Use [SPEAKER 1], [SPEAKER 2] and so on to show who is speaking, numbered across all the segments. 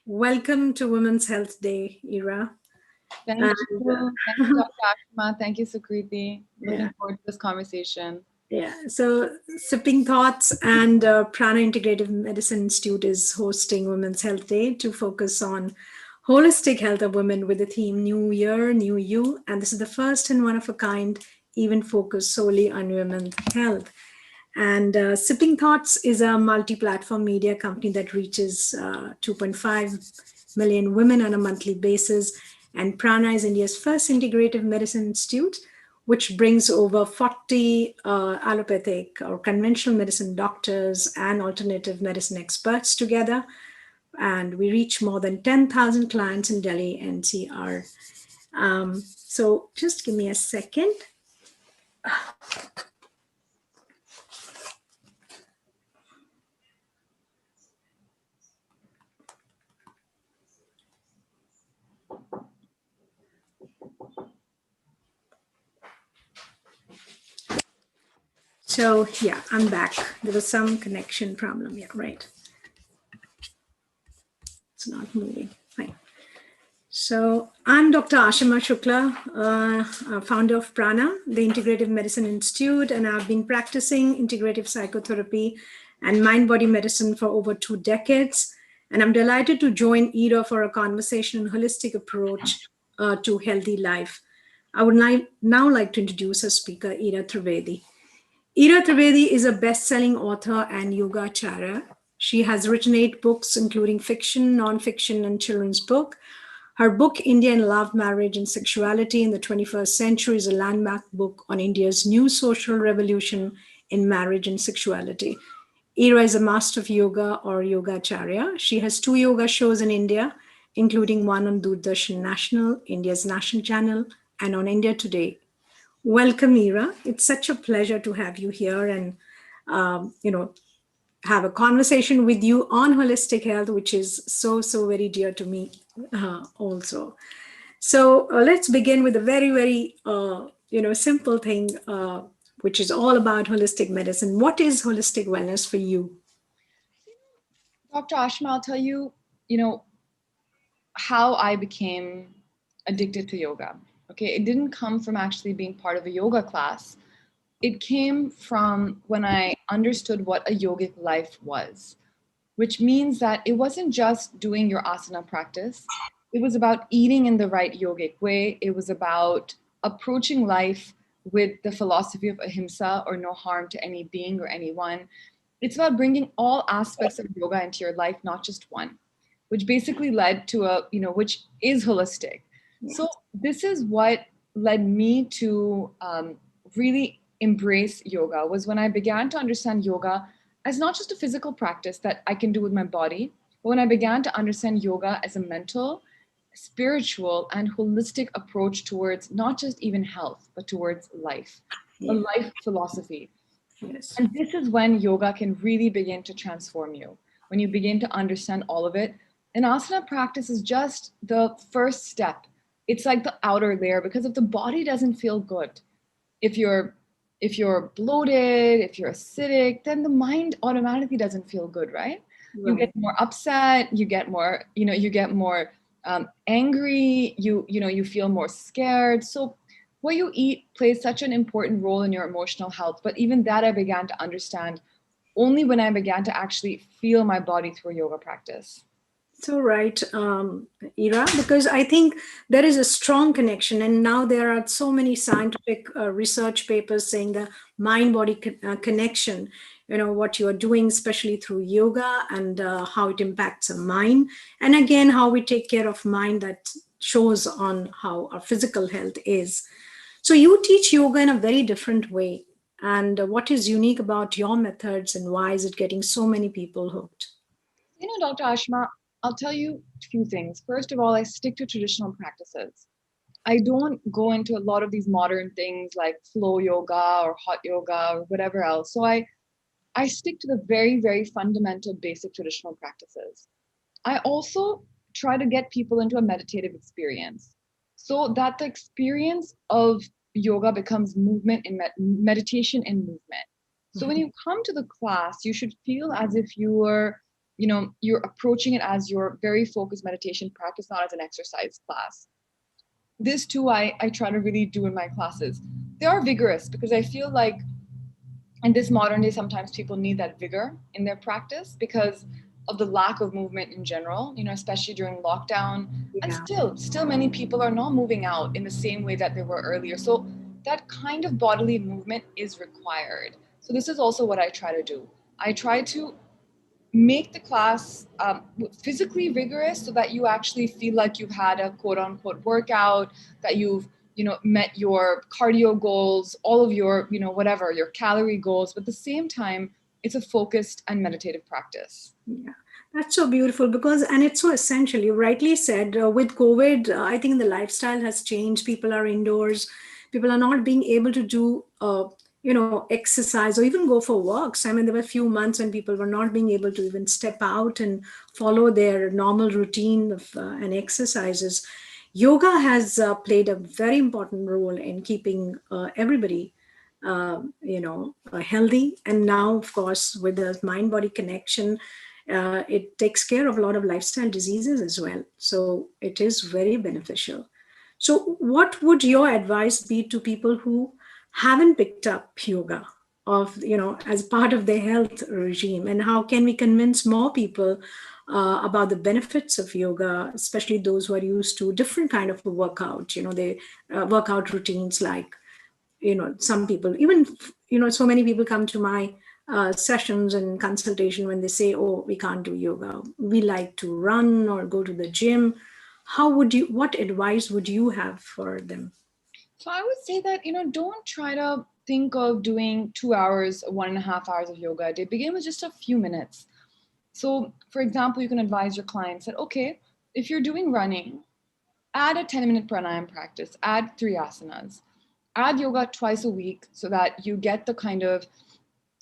[SPEAKER 1] Welcome to Women's Health Day, Ira.
[SPEAKER 2] Thank
[SPEAKER 1] And
[SPEAKER 2] you. Thank you, Dr. Ashma. Thank you, Sukriti.
[SPEAKER 1] yeah,
[SPEAKER 2] Looking forward to this conversation.
[SPEAKER 1] yeah. So, Sipping Thoughts and Prana Integrative Medicine Institute is hosting Women's Health Day to focus on holistic health of women with the theme New Year, New You. And this is the first and one of a kind event focused solely on women's health. And Sipping Thoughts is a multi platform media company that reaches 2.5 million women on a monthly basis. And Prana is India's first integrative medicine institute, which brings over 40 allopathic or conventional medicine doctors and alternative medicine experts together. And we reach more than 10,000 clients in Delhi NCR. So just give me a second. So yeah, I'm back. There was some connection problem. Yeah, right. It's not moving. Fine. So I'm Dr. Ashima Shukla, founder of Prana, the Integrative Medicine Institute, and I've been practicing integrative psychotherapy and mind-body medicine for over 2 decades. And I'm delighted to join Ira for a conversation on holistic approach to healthy life. I would now like to introduce our speaker, Ira Trivedi. Ira Trivedi is a best-selling author and yoga acharya. She has written 8 books, including fiction, non-fiction, and children's book. Her book, India in Love, Marriage, and Sexuality in the 21st Century, is a landmark book on India's new social revolution in marriage and sexuality. Ira is a master of yoga or yoga acharya. She has 2 yoga shows in India, including one on Doordarshan National, India's national channel, and on India Today. Welcome, Ira. It's such a pleasure to have you here and, have a conversation with you on holistic health, which is so very dear to me also. So let's begin with a very simple thing, which is all about holistic medicine. What is holistic wellness for you?
[SPEAKER 2] Dr. Ashma, I'll tell you, you know, how I became addicted to yoga. Okay, it didn't come from actually being part of a yoga class. It came from when I understood what a yogic life was, which means that it wasn't just doing your asana practice. It was about eating in the right yogic way. It was about approaching life with the philosophy of ahimsa, or no harm to any being or anyone. It's about bringing all aspects of yoga into your life, not just one, which basically led to which is holistic. So this is what led me to really embrace yoga, was when I began to understand yoga as not just a physical practice that I can do with my body, but when I began to understand yoga as a mental, spiritual, and holistic approach towards not just even health, but towards life, a
[SPEAKER 1] Yeah.
[SPEAKER 2] life philosophy.
[SPEAKER 1] Yes.
[SPEAKER 2] And this is when yoga can really begin to transform you, when you begin to understand all of it. And asana practice is just the first step. It's like the outer layer, because if the body doesn't feel good, if you're bloated, if you're acidic, then the mind automatically doesn't feel good, right? You get
[SPEAKER 1] Right.
[SPEAKER 2] more upset, you get more, you get more angry, you feel more scared. So what you eat plays such an important role in your emotional health. But even that I began to understand only when I began to actually feel my body through yoga practice.
[SPEAKER 1] So right, Ira, because I think there is a strong connection, and now there are so many scientific research papers saying the mind-body connection. You know what you are doing, especially through yoga, and how it impacts the mind, and again how we take care of mind that shows on how our physical health is. So you teach yoga in a very different way, and what is unique about your methods, and why is it getting so many people hooked?
[SPEAKER 2] Dr. Ashma, I'll tell you a few things. First of all, I stick to traditional practices. I don't go into a lot of these modern things like flow yoga or hot yoga or whatever else. So I stick to the very, very fundamental basic traditional practices. I also try to get people into a meditative experience so that the experience of yoga becomes movement in meditation in movement. So when you come to the class, you should feel as if you were you're approaching it as your very focused meditation practice, not as an exercise class. This too, I try to really do in my classes. They are vigorous because I feel like in this modern day, sometimes people need that vigor in their practice because of the lack of movement in general, especially during lockdown. And
[SPEAKER 1] Yeah.
[SPEAKER 2] still many people are not moving out in the same way that they were earlier. So that kind of bodily movement is required. So this is also what I try to do. I try to make the class physically rigorous so that you actually feel like you've had a quote unquote workout, that you've met your cardio goals, all of your whatever your calorie goals, but at the same time it's a focused and meditative practice.
[SPEAKER 1] Yeah, that's so beautiful because, and it's so essential. You rightly said, with COVID, I think the lifestyle has changed. People are indoors. People are not being able to do, exercise or even go for walks. I mean, there were a few months when people were not being able to even step out and follow their normal routine of and exercises. Yoga has played a very important role in keeping everybody healthy. And now, of course, with the mind body connection, it takes care of a lot of lifestyle diseases as well. So it is very beneficial. So, what would your advice be to people who haven't picked up yoga as part of their health regime? And how can we convince more people about the benefits of yoga, especially those who are used to different kind of workout, they workout routines like some people even so many people come to my sessions and consultation when they say, oh, we can't do yoga, we like to run or go to the gym. What advice would you have for them?
[SPEAKER 2] So I would say that don't try to think of doing 2 hours, 1.5 hours of yoga a day. Begin with just a few minutes. So for example, you can advise your clients that, okay, if you're doing running, add a 10-minute pranayama practice, add 3 asanas, add yoga twice a week so that you get the kind of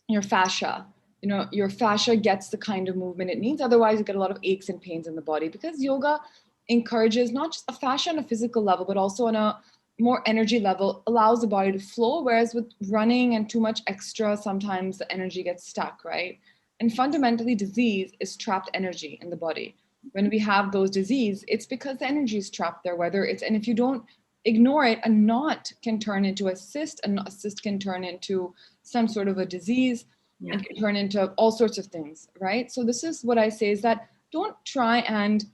[SPEAKER 2] your fascia. Your fascia gets the kind of movement it needs. Otherwise, you get a lot of aches and pains in the body because yoga encourages not just a fascia on a physical level, but also on a more energy level, allows the body to flow. Whereas with running and too much extra, sometimes the energy gets stuck, right? And fundamentally, disease is trapped energy in the body. When we have those disease, it's because the energy is trapped there, and if you don't ignore it, a knot can turn into a cyst, and a cyst can turn into some sort of a disease,
[SPEAKER 1] Yeah.
[SPEAKER 2] and can turn into all sorts of things, right? So this is what I say is that don't try and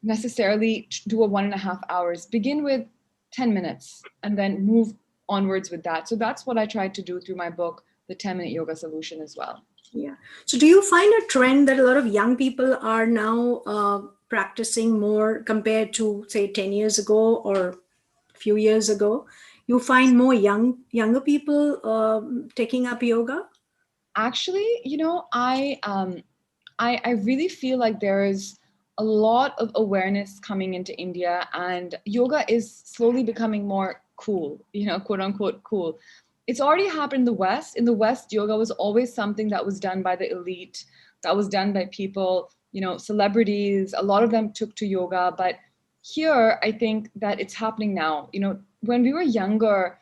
[SPEAKER 2] necessarily do a 1.5 hours. Begin with 10 minutes and then move onwards with that. So that's what I tried to do through my book, The 10-Minute Yoga Solution, as well.
[SPEAKER 1] Yeah. So do you find a trend that a lot of young people are now practicing more compared to, say, 10 years ago or a few years ago? You find more younger people taking up yoga?
[SPEAKER 2] Actually, I really feel like there's a lot of awareness coming into India, and yoga is slowly becoming more cool, quote unquote cool. It's already happened in the West. In the West, yoga was always something that was done by the elite, that was done by people, celebrities. A lot of them took to yoga, but here I think that it's happening now. When we were younger,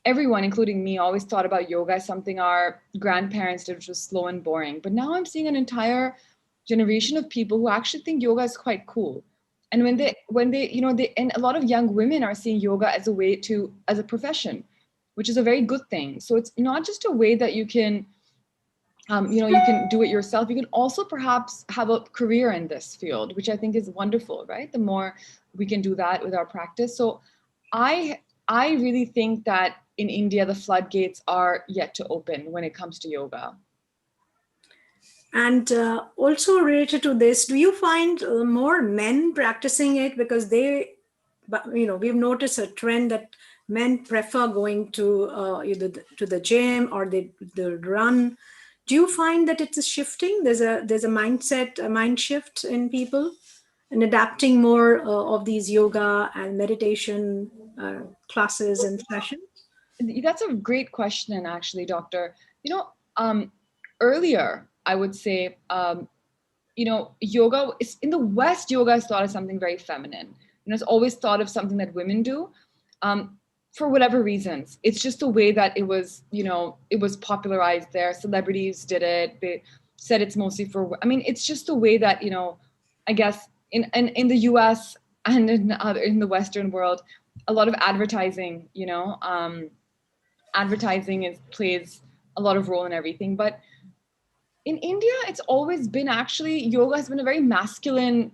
[SPEAKER 2] everyone, including me, always thought about yoga as something our grandparents did, which was slow and boring. But now I'm seeing an entire generation of people who actually think yoga is quite cool. And and a lot of young women are seeing yoga as as a profession, which is a very good thing. So it's not just a way that you can, you can do it yourself. You can also perhaps have a career in this field, which I think is wonderful, right? The more we can do that with our practice. So I I really think that in India, the floodgates are yet to open when it comes to yoga.
[SPEAKER 1] And also related to this, do you find more men practicing it because we've noticed a trend that men prefer going to either to the gym or they run. Do you find that it's shifting? There's a a mind shift in people and adapting more of these yoga and meditation classes and sessions?
[SPEAKER 2] That's a great question, actually, Doctor. You know, earlier I would say, yoga is in the West. Yoga is thought of something very feminine. It's always thought of something that women do. For whatever reasons, it's just the way that it was. It was popularized there. Celebrities did it. said it's mostly for, I mean, it's just the way that, you know, I guess in the US and in the Western world, a lot of advertising, you know, advertising plays a lot of role in everything. But in India, it's always been actually, yoga has been a very masculine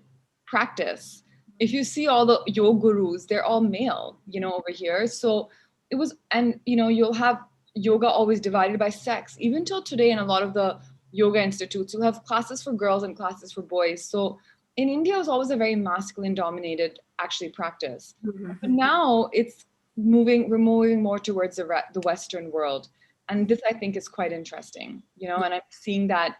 [SPEAKER 2] practice. If you see all the yoga gurus, they're all male, you know, over here. So it was, and you know, you'll have yoga always divided by sex. Even till today, in a lot of the yoga institutes, you'll have classes for girls and classes for boys. So in India, it was always a very masculine dominated actually practice. But now it's we're moving more towards the Western world. And this, I think, is quite interesting, you know, and I'm seeing that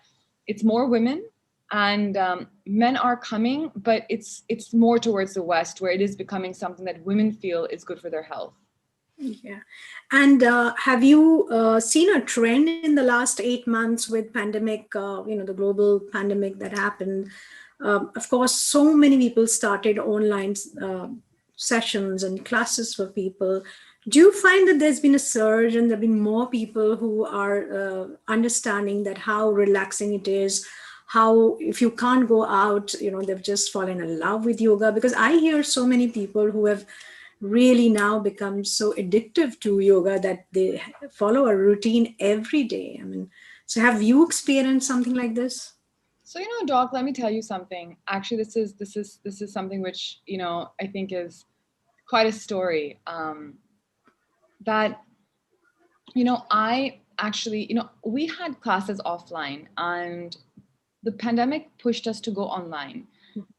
[SPEAKER 2] it's more women and men are coming, but it's more towards the West, where it is becoming something that women feel is good for their health.
[SPEAKER 1] Yeah. And have you seen a trend in the last 8 months with pandemic, you know, the global pandemic that happened? Of course, so many people started online sessions and classes for people. Do you find that there's been a surge and there have been more people who are understanding that how relaxing it is, how if you can't go out, you know, they've just fallen in love with yoga? Because I hear so many people who have really now become so addictive to yoga that they follow a routine every day. I mean, so have you experienced something like this?
[SPEAKER 2] So, you know, Doc, let me tell you something. Actually, this is something which, you know, I think is quite a story. That, you know, I actually, you know, we had classes offline and the pandemic pushed us to go online.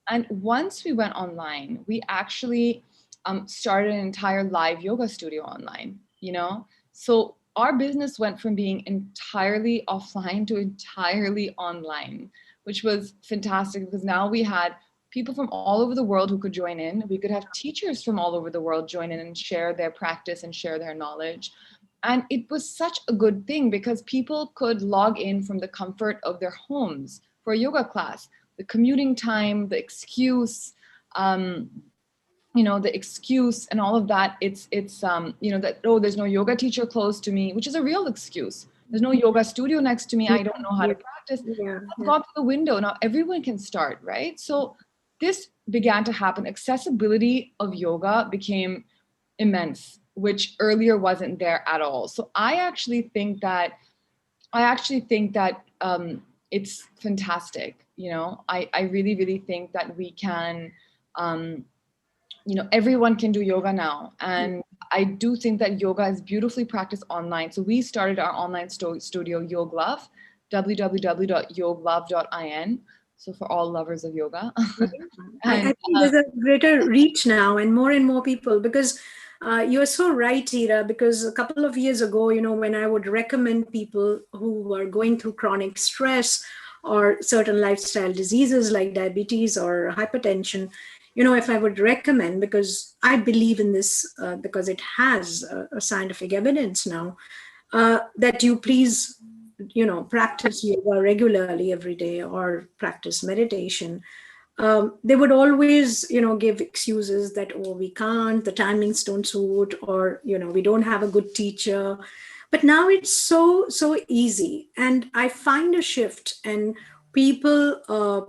[SPEAKER 2] And once we went online, we actually started an entire live yoga studio online, you know? So our business went from being entirely offline to entirely online, which was fantastic because now we had people from all over the world who could join in. We could have teachers from all over the world join in and share their practice and share their knowledge. And it was such a good thing because people could log in from the comfort of their homes for a yoga class. The commuting time, the excuse, you know, the excuse and all of that. It's you know, that, oh, there's no yoga teacher close to me, which is a real excuse. There's no yoga studio next to me. I don't know how to practice.
[SPEAKER 1] Yeah,
[SPEAKER 2] I've gone through the window. Now everyone can start, right? So this began to happen. Accessibility of yoga became immense, which earlier wasn't there at all. So I actually think that it's fantastic. You know, I really, really think that we can, you know, everyone can do yoga now. And I do think that yoga is beautifully practiced online. So we started our online studio, YogaLove, www.yoglove.in. So for all lovers of yoga.
[SPEAKER 1] I
[SPEAKER 2] And
[SPEAKER 1] think there's a greater reach now and more people, because you're so right, Ira, because a couple of years ago, you know, when I would recommend people who are going through chronic stress or certain lifestyle diseases like diabetes or hypertension, you know, if I would recommend, because I believe in this, because it has a scientific evidence now, that you please, you know, practice yoga regularly every day or practice meditation. They would always, you know, give excuses that, oh, we can't, the timings don't suit, or, you know, we don't have a good teacher. But now it's so easy. And I find a shift and people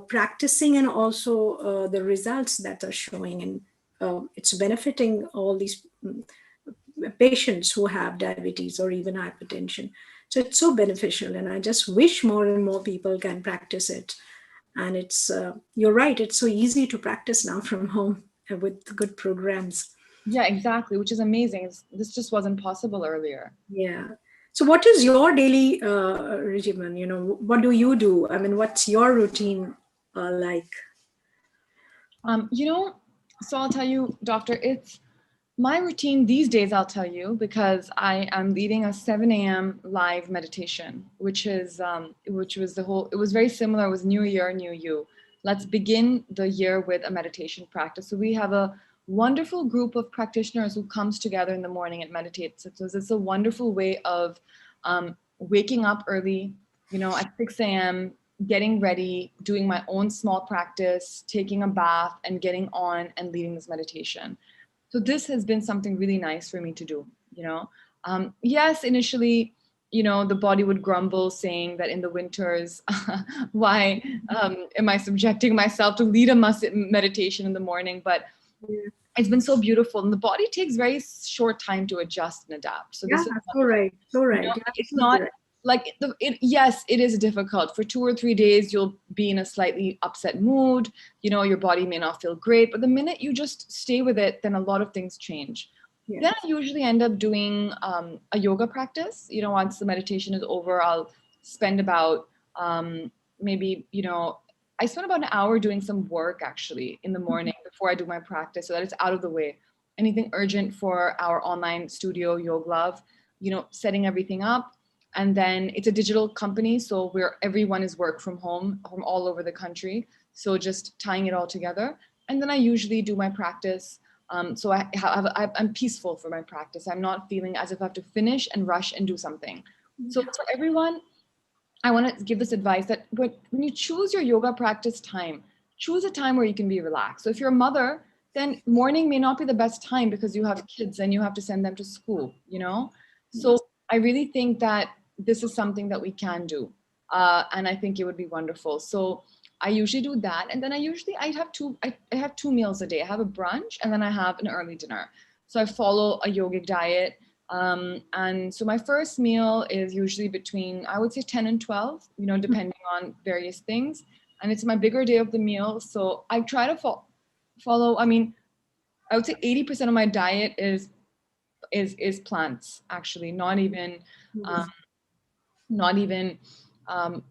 [SPEAKER 1] practicing, and also the results that are showing, and it's benefiting all these patients who have diabetes or even hypertension. So it's so beneficial. And I just wish more and more people can practice it. And it's you're right, it's so easy to practice now from home with good programs.
[SPEAKER 2] yeah, exactly, which is amazing. This just wasn't possible earlier.
[SPEAKER 1] Yeah. So what is your daily regimen? You know, what do you do? I mean, what's your routine like?
[SPEAKER 2] You know, so I'll tell you, doctor, it's my routine these days, I'll tell you, because I am leading a 7 a.m. live meditation, which was it was very similar. It was New Year, New You. Let's begin the year with a meditation practice. So we have a wonderful group of practitioners who comes together in the morning and meditates. So it's a wonderful way of waking up early, you know, at 6 a.m., getting ready, doing my own small practice, taking a bath, and getting on and leading this meditation. So this has been something really nice for me to do, you know. Yes, initially the body would grumble, saying that in the winters, why am I subjecting myself to lead a meditation in the morning? But
[SPEAKER 1] Yeah.
[SPEAKER 2] it's been so beautiful, and the body takes very short time to adjust and adapt. So
[SPEAKER 1] Yeah,
[SPEAKER 2] this is,
[SPEAKER 1] so right. So right. You're
[SPEAKER 2] it's
[SPEAKER 1] absolutely
[SPEAKER 2] not
[SPEAKER 1] right.
[SPEAKER 2] like yes, it is difficult. For 2 or 3 days, you'll be in a slightly upset mood. Your body may not feel great, but the minute you just stay with it, then a lot of things change.
[SPEAKER 1] Yeah.
[SPEAKER 2] Then I usually end up doing a yoga practice. Once the meditation is over, I'll spend about maybe, I spend about an hour doing some work actually in the morning before I do my practice, so that it's out of the way. Anything urgent for our online studio, Yoga Love, setting everything up. And then it's a digital company, so where everyone is work from home from all over the country. So just tying it all together. And then I usually do my practice. So I'm peaceful for my practice. I'm not feeling as if I have to finish and rush and do something. So for everyone, I want to give this advice that when you choose your yoga practice time, choose a time where you can be relaxed. So if you're a mother, then morning may not be the best time because you have kids and you have to send them to school. So I really think that this is something that we can do. And I think it would be wonderful. So I usually do that. And then I have two meals a day. I have a brunch and then I have an early dinner. So I follow a yogic diet. And so my first meal is usually between, I would say 10 and 12, depending on various things. And it's my bigger day of the meal. So I try to follow, I would say 80% of my diet is plants, actually, not even, not even,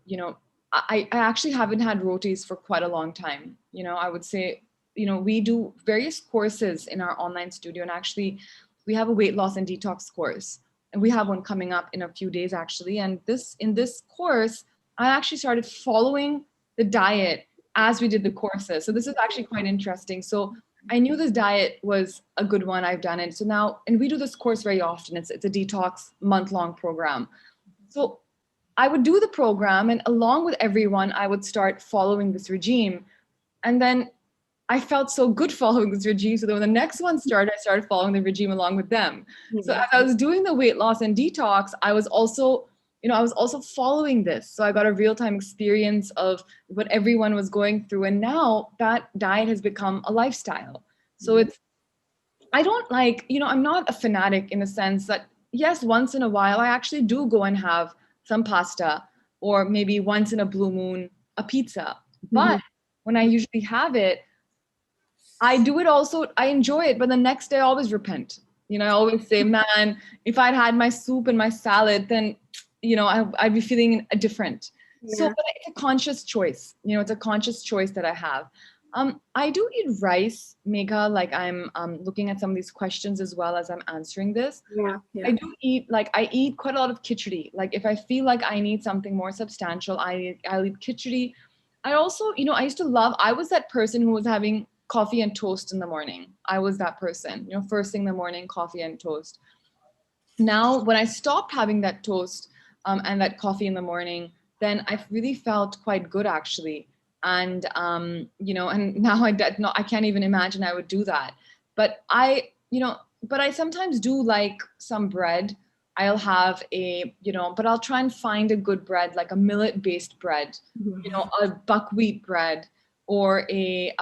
[SPEAKER 2] you know, I actually haven't had rotis for quite a long time. I would say, we do various courses in our online studio, and actually we have a weight loss and detox course, and we have one coming up in a few days actually. And in this course, I actually started following the diet as we did the courses. So this is actually quite interesting. So I knew this diet was a good one. I've done it. So now, and we do this course very often. It's a detox month-long program. So I would do the program, and along with everyone, I would start following this regime. And then I felt so good following this regime. So then when the next one started, I started following the regime along with them. So as I was doing the weight loss and detox, I was also following this. So I got a real-time experience of what everyone was going through. And now that diet has become a lifestyle. So I don't I'm not a fanatic in the sense that, yes, once in a while, I actually do go and have some pasta, or maybe once in a blue moon, a pizza. But when I usually have it, I do it also, I enjoy it, but the next day I always repent. I always say, man, if I'd had my soup and my salad, then, I'd be feeling different. So but it's a conscious choice. It's a conscious choice that I have. I do eat rice, Megha, like I'm looking at some of these questions as well as I'm answering this. I do eat, I eat quite a lot of khichdi. Like if I feel like I need something more substantial, I'll eat khichdi. I also, I was that person who was having coffee and toast in the morning. I was that person, first thing in the morning, coffee and toast. Now, when I stopped having that toast and that coffee in the morning, then I really felt quite good actually. And, and now I can't even imagine I would do that. But but I sometimes do like some bread. I'll have but I'll try and find a good bread, like a millet-based bread, a buckwheat bread, or a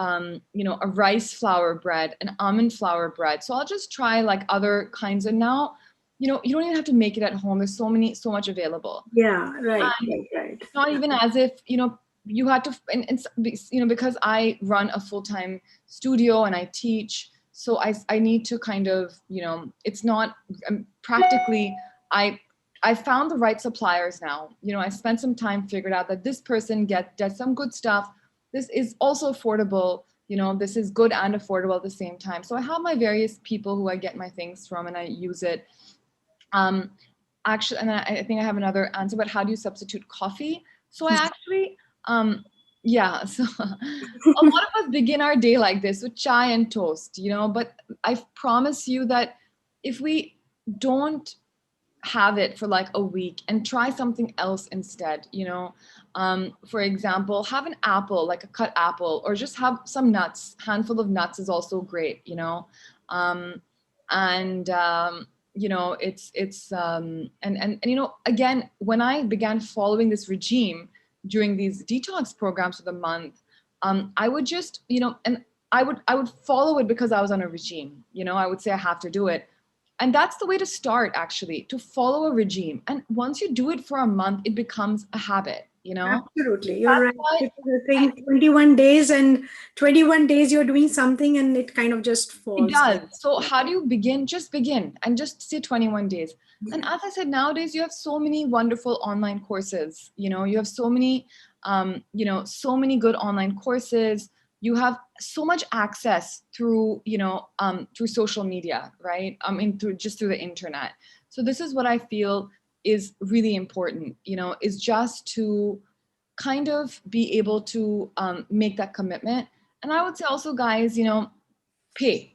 [SPEAKER 2] rice flour bread, an almond flour bread. So I'll just try like other kinds. And now, you don't even have to make it at home. There's so much available.
[SPEAKER 1] Right.
[SPEAKER 2] It's not even as if, you had to, and because I run a full-time studio and I teach, so I need to kind of, it's not practically, I found the right suppliers now. I spent some time, figured out that this person does some good stuff. This is also affordable. This is good and affordable at the same time. So I have my various people who I get my things from, and I use it. Actually, and I think I have another answer, but how do you substitute coffee? So I actually, so a lot of us begin our day like this with chai and toast, but I promise you that if we don't have it for like a week and try something else instead, for example, have an apple, like a cut apple, or just have some nuts. Handful of nuts is also great, and again, when I began following this regime during these detox programs for the month, I would just, and I would follow it because I was on a regime. I would say I have to do it. And that's the way to start, actually, to follow a regime. And once you do it for a month, it becomes a habit.
[SPEAKER 1] Absolutely, you're
[SPEAKER 2] That's
[SPEAKER 1] right.
[SPEAKER 2] why
[SPEAKER 1] Because I think 21 days and 21 days you're doing something and it kind of just
[SPEAKER 2] it
[SPEAKER 1] falls
[SPEAKER 2] does.
[SPEAKER 1] down.
[SPEAKER 2] So
[SPEAKER 1] Yeah.
[SPEAKER 2] how do you begin? Just begin and just say 21 days. And as I said, nowadays you have so many wonderful online courses. You have so many, so many good online courses. You have so much access through, through social media, right? Through the internet. So this is what I feel is really important, is just to kind of be able to make that commitment. And I would say also, guys, pay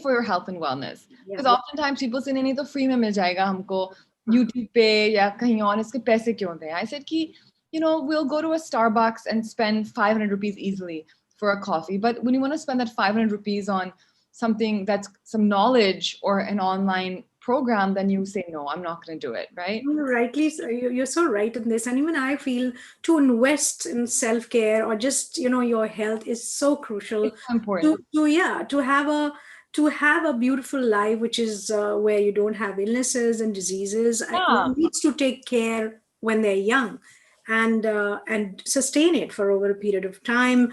[SPEAKER 2] for your health and wellness, because oftentimes people say नहीं तो free में मिल जाएगा हमको YouTube पे या कहीं और इसके पैसे क्यों दें. I said कि we'll go to a Starbucks and spend 500 rupees easily for a coffee, but when you want to spend that 500 rupees on something that's some knowledge or an online program, then you say no, I'm not going to do it, right?
[SPEAKER 1] Rightly, you're so right in this. And even I feel to invest in self-care or just, your health is so crucial
[SPEAKER 2] It's so important.
[SPEAKER 1] to have a beautiful life, which is where you don't have illnesses and diseases.
[SPEAKER 2] Yeah.
[SPEAKER 1] One needs to take care when they're young and sustain it for over a period of time,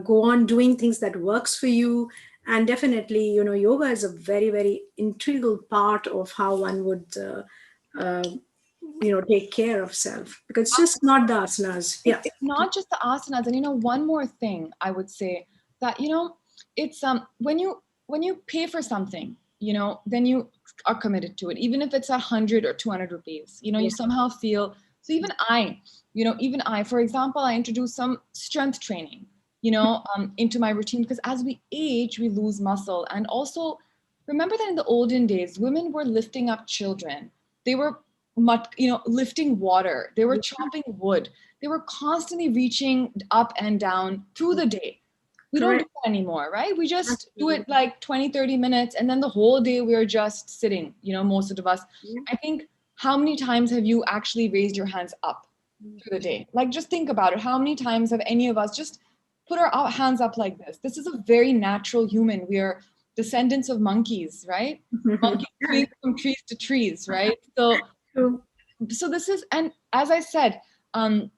[SPEAKER 1] go on doing things that works for you. And definitely, yoga is a very, very integral part of how one would uh, take care of self, because it's just not the asanas. Yeah.
[SPEAKER 2] It's not just the asanas. And one more thing I would say, that it's when you pay for something, then you are committed to it, even if it's 100 or 200 rupees. You somehow feel. So even I, for example, I introduced some strength training, into my routine, because as we age, we lose muscle. And also, remember that in the olden days, women were lifting up children. They were lifting water. They were chopping wood. They were constantly reaching up and down through the day. We don't do that anymore, right? We just do it like 20, 30 minutes, and then the whole day we're just sitting, most of us. I think, how many times have you actually raised your hands up through the day? Like, just think about it. How many times have any of us just put our hands up like this? This is a very natural human. We are descendants of monkeys, right? Monkeys swing from trees to trees, right? So this is, and as I said, in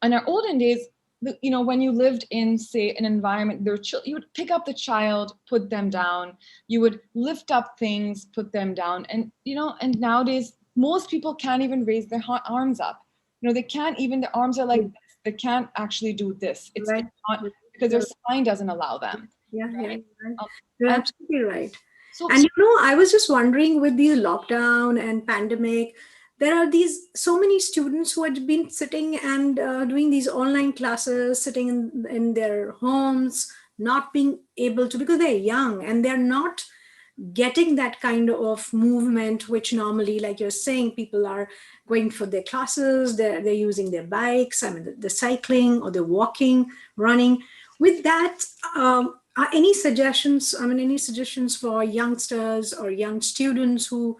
[SPEAKER 2] our olden days, when you lived in, say, an environment, you would pick up the child, put them down. You would lift up things, put them down. And, and nowadays, most people can't even raise their arms up. They can't even, their arms are like this. They can't actually do this. It's not, because their spine doesn't allow them. Right?
[SPEAKER 1] You're absolutely right.
[SPEAKER 2] So,
[SPEAKER 1] And I was just wondering, with the lockdown and pandemic, there are so many students who had been sitting and doing these online classes, sitting in their homes, not being able to, because they're young and they're not getting that kind of movement, which normally, like you're saying, people are going for their classes, they're using their bikes, I mean, the cycling, or they're walking, running. With that, are any suggestions, any suggestions for youngsters or young students who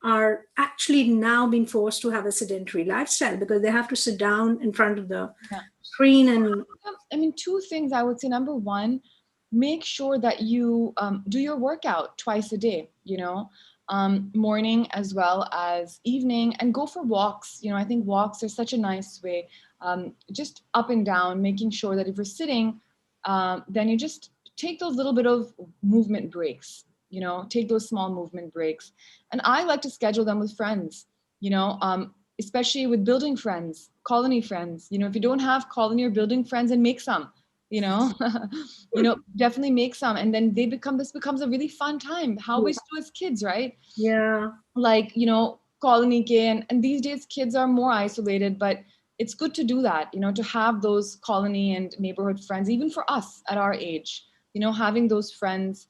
[SPEAKER 1] are actually now being forced to have a sedentary lifestyle because they have to sit down in front of the screen? And
[SPEAKER 2] two things I would say. Number one, make sure that you do your workout twice a day, morning as well as evening, and go for walks. I think walks are such a nice way, just up and down, making sure that if you're sitting, then you just take those little bit of movement breaks, take those small movement breaks. And I like to schedule them with friends, especially with building friends, colony friends. If you don't have colony or building friends, then make some, definitely make some. And then this becomes a really fun time. How we used to do as kids, right?
[SPEAKER 1] Yeah.
[SPEAKER 2] Like, colony and these days kids are more isolated, but it's good to do that, to have those colony and neighborhood friends, even for us at our age, having those friends.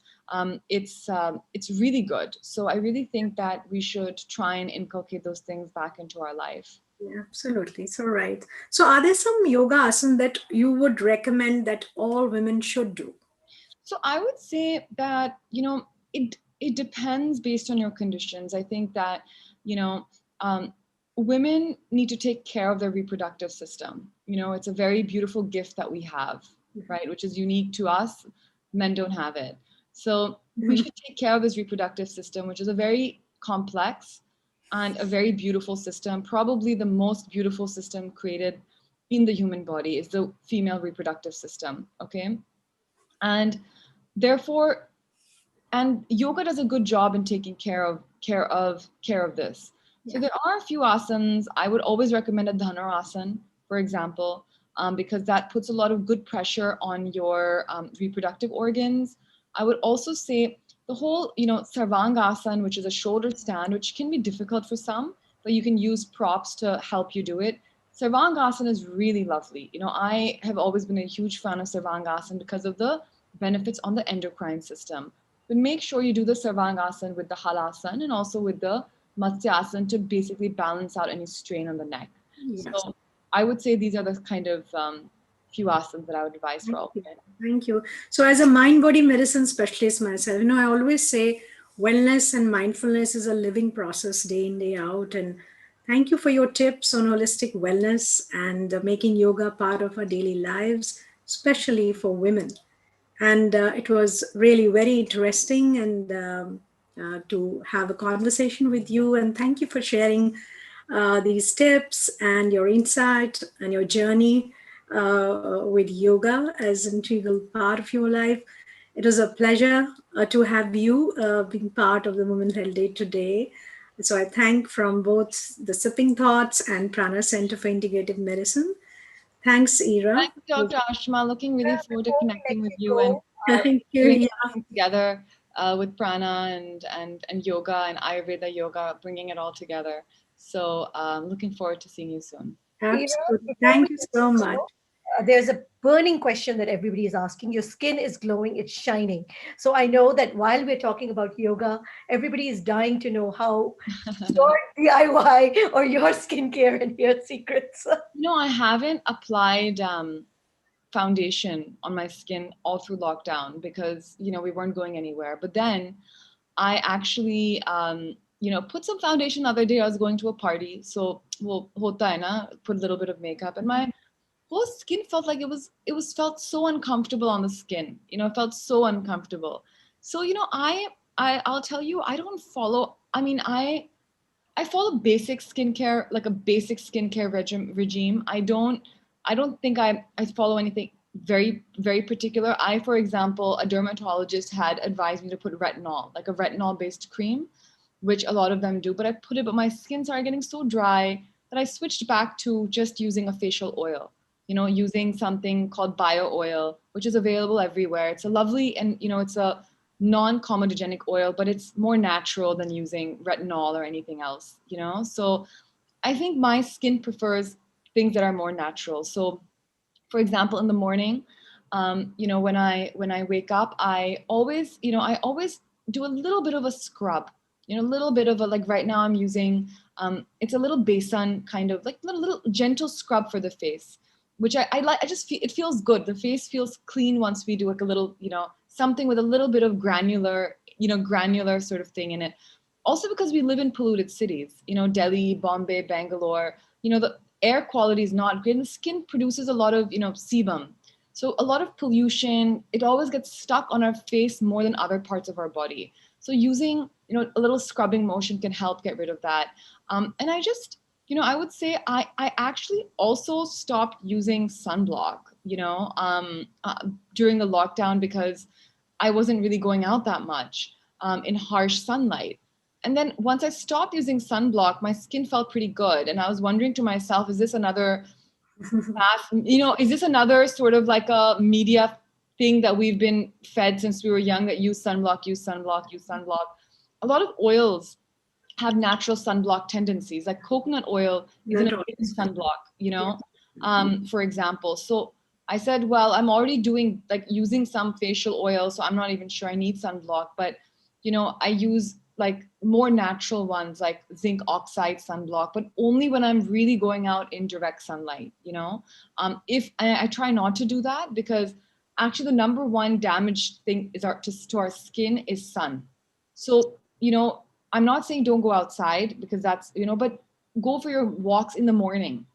[SPEAKER 2] It's really good. So I really think that we should try and inculcate those things back into our life.
[SPEAKER 1] Yeah, absolutely. So right. So are there some yoga asanas that you would recommend that all women should do?
[SPEAKER 2] So I would say that, It depends based on your conditions. I think that, you know, women need to take care of their reproductive system. You know, it's a very beautiful gift that we have, right? Which is unique to us. Men don't have it. So we should take care of this reproductive system, which is a very complex and a very beautiful system. Probably the most beautiful system created in the human body is the female reproductive system. Okay. And therefore, and yoga does a good job in taking care of this. So there are a few asanas. I would always recommend a dhanurasana, for example, because that puts a lot of good pressure on your reproductive organs. I would also say the whole, sarvangasana, which is a shoulder stand, which can be difficult for some, but you can use props to help you do it. Sarvangasana is really lovely. I have always been a huge fan of sarvangasana because of the benefits on the endocrine system. But make sure you do the sarvangasana with the halasana and also with the matsyasana to basically balance out any strain on the neck.
[SPEAKER 1] Yes.
[SPEAKER 2] So I would say these are the kind of few asanas that I would advise for all women.
[SPEAKER 1] Thank you. So as a mind-body medicine specialist myself, I always say wellness and mindfulness is a living process day in, day out. And thank you for your tips on holistic wellness and making yoga part of our daily lives, especially for women. And it was really very interesting and to have a conversation with you. And thank you for sharing these tips and your insight and your journey with yoga as an integral part of your life. It was a pleasure to have you being part of the Women's Health Day today. So I thank from both the Sipping Thoughts and Prana Center for Integrative Medicine. Thanks, Ira.
[SPEAKER 2] Thank you, Dr. Ashma. Looking really forward to connecting with you and
[SPEAKER 1] Thank you.
[SPEAKER 2] doing something together with Prana and yoga and Ayurveda yoga, bringing it all together. So looking forward to seeing you soon.
[SPEAKER 1] Absolutely. Thank you so much.
[SPEAKER 3] There's a burning question that everybody is asking. Your skin is glowing, it's shining. So I know that while we're talking about yoga, everybody is dying to know how your DIY or your skincare and your secrets.
[SPEAKER 2] I haven't applied foundation on my skin all through lockdown because, we weren't going anywhere. But then I actually, put some foundation the other day. I was going to a party. So, hota hai na, put a little bit of makeup and my whole skin felt like it was felt so uncomfortable on the skin. It felt so uncomfortable. So, I'll tell you, I don't follow, I follow basic skincare, like a basic skincare regime. I don't think I follow anything very, very particular. For example, a dermatologist had advised me to put retinol, like a retinol based cream, which a lot of them do, but I put it, but my skin started getting so dry that I switched back to just using a facial oil, using something called bio oil, which is available everywhere. It's a lovely, and it's a non-comedogenic oil, but it's more natural than using retinol or anything else, So I think my skin prefers things that are more natural. So for example, in the morning, when I wake up, I always do a little bit of a scrub, a little bit of a, like right now I'm using, it's a little besan kind of like little gentle scrub for the face, which I like. I just feel, it feels good. The face feels clean once we do like a little, something with a little bit of granular sort of thing in it. Also because we live in polluted cities, Delhi, Bombay, Bangalore, the air quality is not great. And the skin produces a lot of, sebum. So a lot of pollution, it always gets stuck on our face more than other parts of our body. So using, a little scrubbing motion can help get rid of that. And I just, I would say I actually also stopped using sunblock, during the lockdown because I wasn't really going out that much in harsh sunlight. And then once I stopped using sunblock, my skin felt pretty good. And I was wondering to myself, is this another is this another sort of like a media thing that we've been fed since we were young, that use sunblock, use sunblock, use sunblock? A lot of oils have natural sunblock tendencies, like coconut oil is an amazing sunblock, for example. So I said, well, I'm already doing like using some facial oil, so I'm not even sure I need sunblock, but I use like more natural ones like zinc oxide sunblock, but only when I'm really going out in direct sunlight, if I try not to do that, because actually the number one damage thing is to our skin is sun. So, I'm not saying don't go outside, because that's, but go for your walks in the morning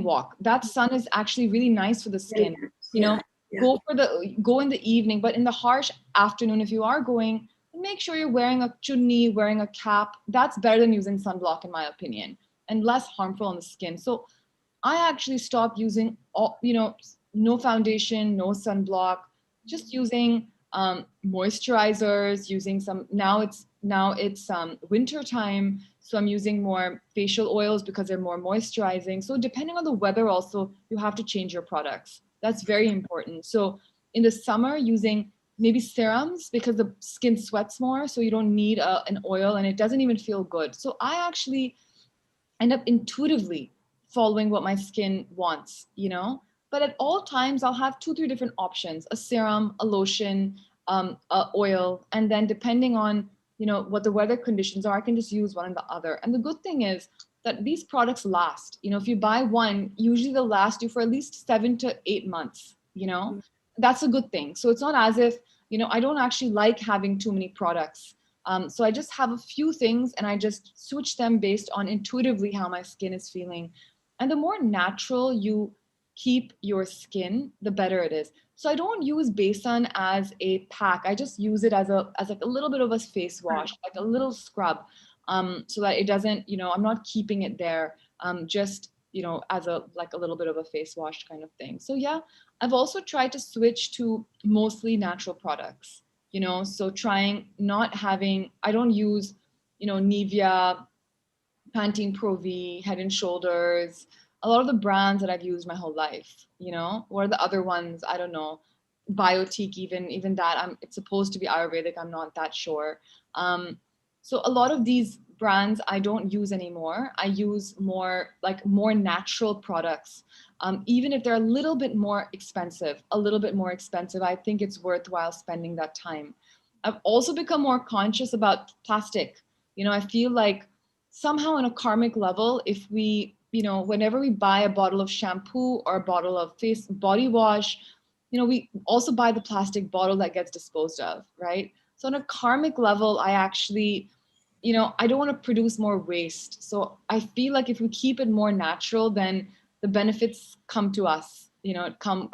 [SPEAKER 2] walk. That sun is actually really nice for the
[SPEAKER 1] Very
[SPEAKER 2] skin.
[SPEAKER 1] good.
[SPEAKER 2] You know,
[SPEAKER 1] Yeah. Yeah.
[SPEAKER 2] go in the evening, but in the harsh afternoon, if you are going, make sure you're wearing a chunni, wearing a cap. That's better than using sunblock, in my opinion, and less harmful on the skin. So I actually stopped using no foundation, no sunblock, just using moisturizers, using some, now it's winter time. So I'm using more facial oils because they're more moisturizing. So depending on the weather also, you have to change your products. That's very important. So in the summer, using maybe serums because the skin sweats more. So you don't need an oil, and it doesn't even feel good. So I actually end up intuitively following what my skin wants, But at all times, I'll have 2, 3 different options: a serum, a lotion, a oil, and then depending on what the weather conditions are, I can just use one and the other. And the good thing is that these products last. If you buy one, usually they'll last you for at least 7 to 8 months. That's a good thing. So it's not as if I don't actually like having too many products. So I just have a few things, and I just switch them based on intuitively how my skin is feeling. And the more natural you keep your skin, the better it is. So I don't use Besan as a pack. I just use it as like a little bit of a face wash, like a little scrub, so that it doesn't, I'm not keeping it there, just as a little bit of a face wash kind of thing. So yeah, I've also tried to switch to mostly natural products. So trying not having, I don't use, Nivea, Pantene Pro V, Head and Shoulders, a lot of the brands that I've used my whole life. What are the other ones? I don't know. Biotique, even that, it's supposed to be Ayurvedic. I'm not that sure. So a lot of these brands I don't use anymore. I use more natural products. Even if they're a little bit more expensive, I think it's worthwhile spending that time. I've also become more conscious about plastic. I feel like somehow on a karmic level, if we, whenever we buy a bottle of shampoo or a bottle of body wash, we also buy the plastic bottle that gets disposed of, right? So on a karmic level, I actually, I don't want to produce more waste. So I feel like if we keep it more natural, then the benefits come to us, come